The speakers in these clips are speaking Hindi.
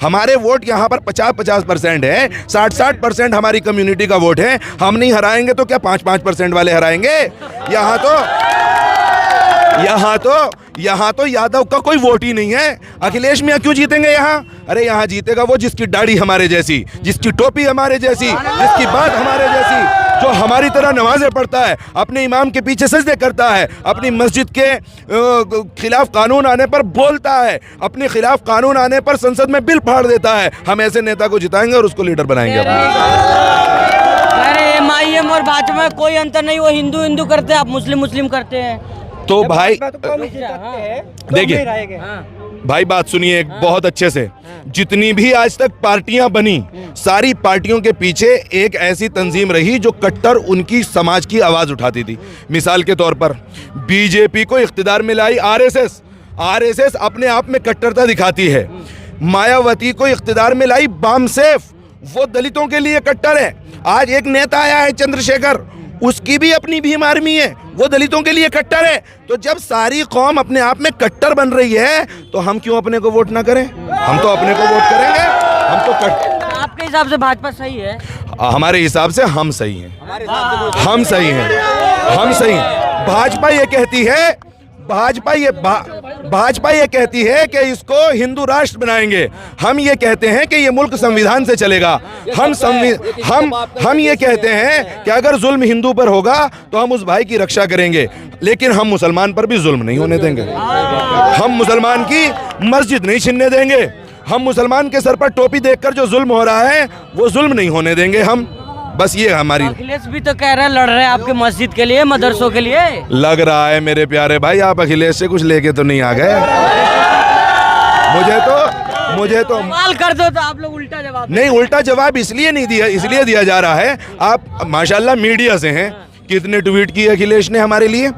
हमारे वोट यहाँ पर 50-50% है, 60-60% हमारी कम्युनिटी का वोट है। हम नहीं हराएंगे तो क्या 5-5% वाले हराएंगे? यहाँ तो यादव का कोई वोट ही नहीं है। अखिलेश मियाँ क्यों जीतेंगे यहाँ? अरे यहाँ जीतेगा वो जिसकी दाढ़ी हमारे जैसी, जिसकी टोपी हमारे जैसी, जिसकी बात हमारे जैसी, जो हमारी तरह नमाजें पढ़ता है, अपने इमाम के पीछे सजदे करता है, अपनी मस्जिद के खिलाफ कानून आने पर बोलता है, अपने खिलाफ कानून आने पर संसद में बिल फाड़ देता है। हम ऐसे नेता को जिताएंगे और उसको लीडर बनाएंगे। अरे एमआईएम और भाजपा में कोई अंतर नहीं, वो हिंदू हिंदू करते हैं, आप मुस्लिम मुस्लिम करते हैं। तो भाई देखिए भाई, बात सुनिए एक बहुत अच्छे से। जितनी भी आज तक पार्टियां बनी, सारी पार्टियों के पीछे एक ऐसी तंजीम रही जो कट्टर उनकी समाज की आवाज उठाती थी। मिसाल के तौर पर बीजेपी को इख्तिदार में लाई आरएसएस अपने आप में कट्टरता दिखाती है। मायावती को इख्तिदार में लाई बामसेफ, वो दलितों के लिए कट्टर है। आज एक नेता आया है चंद्रशेखर, उसकी भी अपनी भीम आर्मी है, वो दलितों के लिए कट्टर है। तो जब सारी कौम अपने आप में कट्टर बन रही है तो हम क्यों अपने को वोट ना करें? हम तो अपने को वोट करेंगे। हम तो आपके हिसाब से भाजपा सही है? हमारे हिसाब से हम सही हैं। हम सही हैं। भाजपा ये कहती है कि इसको हिंदू राष्ट्र बनाएंगे। हम ये कहते हैं कि ये मुल्क संविधान से चलेगा। हम ये कहते हैं कि अगर जुल्म हिंदू पर होगा तो हम उस भाई की रक्षा करेंगे, लेकिन हम मुसलमान पर भी जुल्म नहीं होने देंगे। हम मुसलमान की मस्जिद नहीं छीनने देंगे। हम मुसलमान के सर पर टोपी देखकर जो जुल्म हो रहा है वो जुल्म नहीं होने देंगे हम। बस ये हमारी। अखिलेश भी तो कह रहे हैं लड़ रहे हैं आपके मस्जिद के लिए, मदरसों के लिए। लग रहा है मेरे प्यारे भाई आप अखिलेश से कुछ लेके तो नहीं आ गए। मुझे तो सवाल कर दो तो आप लोग उल्टा जवाब नहीं। उल्टा जवाब इसलिए दिया जा रहा है। आप माशाल्लाह मीडिया से हैं, कितने ट्वीट किए अखिलेश ने हमारे लिए।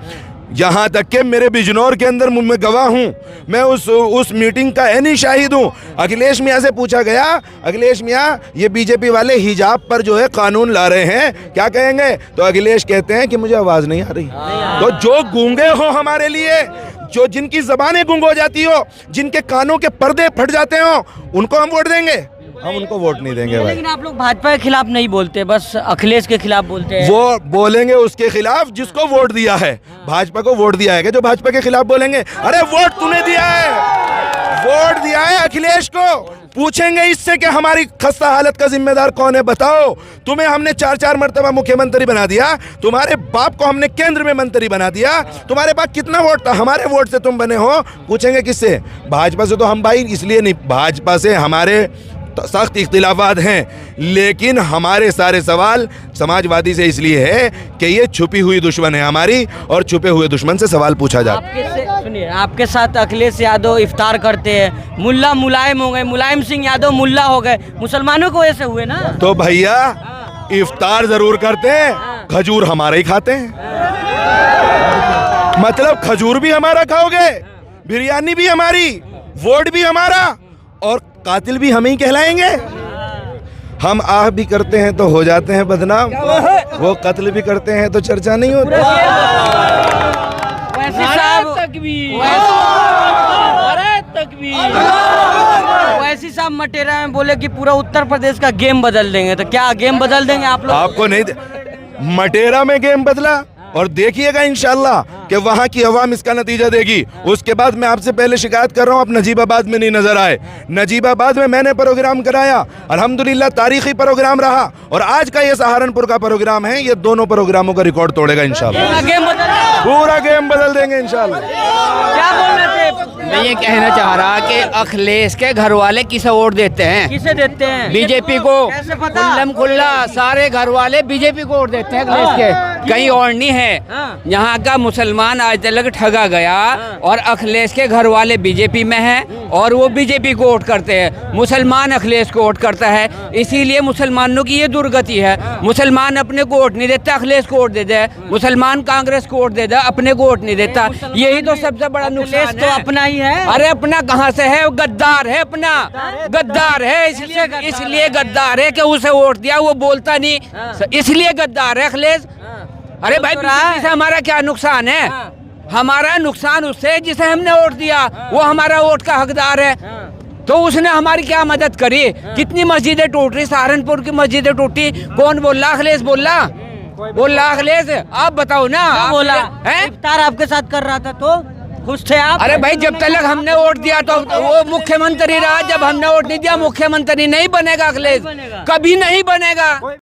यहाँ तक के मेरे बिजनौर के अंदर मैं गवाह हूँ, मैं उस मीटिंग का ऐनी शाहिद हूँ। अखिलेश मियाँ से पूछा गया, अखिलेश मियाँ ये बीजेपी वाले हिजाब पर जो है कानून ला रहे हैं, क्या कहेंगे? तो अखिलेश कहते हैं कि मुझे आवाज़ नहीं आ रही। तो जो गूंगे हो हमारे लिए, जो जिनकी ज़बानें गूंग हो जाती हो, जिनके कानों के पर्दे फट जाते हो, उनको हम वोट देंगे? हम उनको वोट नहीं देंगे भाई। लेकिन आप लोग भाजपा के खिलाफ नहीं बोलते, बस अखिलेश के खिलाफ बोलते हैं। वो बोलेंगे उसके खिलाफ जिसको वोट दिया है। भाजपा को वोट दिया है कि जो भाजपा के खिलाफ बोलेंगे? अरे वोट तूने दिया है, वोट दिया है अखिलेश को। पूछेंगे इससे कि हमारी खस्ता हालत का जिम्मेदार कौन है? बताओ। तुम्हें हमने 4-4 मरतबा मुख्यमंत्री बना दिया, तुम्हारे बाप को हमने केंद्र में मंत्री बना दिया, तुम्हारे पास कितना वोट था? हमारे वोट से तुम बने हो। पूछेंगे किससे? भाजपा से तो हम भाई इसलिए नहीं, भाजपा से हमारे सख्त इख्तिलाफात हैं, लेकिन हमारे सारे सवाल समाजवादी से इसलिए है कि ये छुपी हुई दुश्मन है हमारी, और छुपे हुए दुश्मन से सवाल पूछा जाता है। सुनिए, आपके साथ अखिलेश यादव इफ्तार करते हैं, मुल्ला मुलायम हो गए, मुलायम सिंह यादव मुल्ला हो गए, मुसलमानों को ऐसे हुए ना। तो भैया इफ्तार जरूर करते हैं, खजूर हमारा ही खाते हैं। मतलब खजूर भी हमारा खाओगे, बिरयानी भी हमारी, वोट भी हमारा, और कातिल भी हम ही कहलाएंगे। हम आह भी करते हैं तो हो जाते हैं बदनाम, वो कत्ल भी करते हैं तो चर्चा नहीं होती। वैसी साहब मटेरा में बोले कि पूरा उत्तर प्रदेश का गेम बदल देंगे, तो क्या गेम बदल देंगे आप लोग? आपको नहीं, मटेरा में गेम बदला और देखिएगा इंशाल्लाह कि वहाँ की अवाम इसका नतीजा देगी। उसके बाद मैं आपसे पहले शिकायत कर रहा हूँ, आप नजीबाबाद में नहीं नजर आए। नजीबाबाद में मैंने प्रोग्राम कराया, अल्हम्दुलिल्लाह तारीखी प्रोग्राम रहा, और आज का ये सहारनपुर का प्रोग्राम है, ये दोनों प्रोग्रामों का रिकॉर्ड तोड़ेगा इंशाल्लाह। पूरा गेम बदल देंगे इंशाल्लाह। क्या बोल रहे थे? मैं ये कहना चाह रहा कि अखिलेश के घर वाले किसे वोट देते हैं? किसे देते हैं? बीजेपी को। खुल्लम खुल्ला सारे घर वाले बीजेपी को वोट देते हैं अखिलेश के, कहीं और नहीं है। यहाँ का मुसलमान आज तक ठगा गया, और अखिलेश के घर वाले बीजेपी में हैं और वो बीजेपी को वोट करते हैं। मुसलमान अखिलेश को वोट करता है, इसीलिए मुसलमानों की ये दुर्गति है। मुसलमान अपने को वोट नहीं देता, अखिलेश को वोट देता है। मुसलमान कांग्रेस को वोट देता, अपने को वोट नहीं देता। यही तो सबसे बड़ा नुकसान है। तो अपना ही है। अरे अपना कहाँ से है? गद्दार है, अपना गद्दार है, इसलिए गद्दार है कि उसे वोट दिया, वो बोलता नहीं, इसलिए गद्दार है अखिलेश। अरे भाई बीजेपी से हमारा क्या नुकसान है? हमारा नुकसान उससे जिसे हमने वोट दिया, वो हमारा वोट का हकदार है। तो उसने हमारी क्या मदद करी? कितनी मस्जिदें टूट रही, सहारनपुर की मस्जिदें टूटी, कौन बोल रहा? अखिलेश बोल रहा अखिलेश। आप बताओ ना, आप बोला है इफ्तार आपके साथ कर रहा था तो खुश थे आप? अरे भाई जब तक हमने वोट दिया तो वो मुख्यमंत्री रहा, जब हमने वोट नहीं दिया मुख्यमंत्री नहीं बनेगा अखिलेश, कभी नहीं बनेगा।